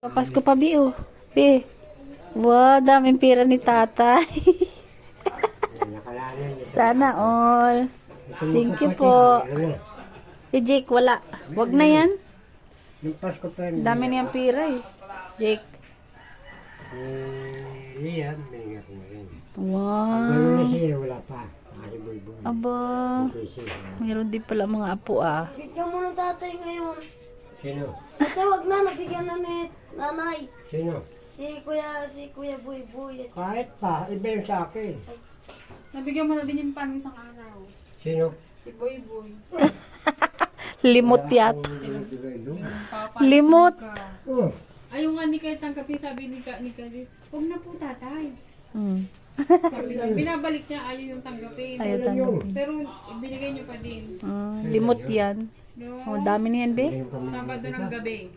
Papasko pa, Bi, oh. Bi. Wow, daming pera ni tatay. Sana all. Thank you po. Si Jake, wala. Wag na yan. Yung Pasko pa rin. Dami niyang pera eh. Jake. Liam, binigyan ko na rin. Wow. Gano'n na siya, wala pa. Kasi boy-boy. Aba. Mayroon din pala mga apo ah. Bigyan mo ng tatay ngayon. Sino? Ate, wag na. Nabigyan na ni nanay. Sino? Si Kuya Boy Boy. Kahit pa, iba yung sa akin. Nabigyan mo na din yung paano isang araw. Sino? Si Boy Boy. Limot yat. Papa, Limot. Oh, ayaw nga ni Kaya tanggapin, sabi ni Kadi, huwag na po tatay. Hmm. Sabi niya, binabalik niya, ayaw yung tanggapin. Ayaw tanggapin. Pero binigay niyo pa din. Limot yan. No? Oh, dami niyan, Be. Sabado ng gabi.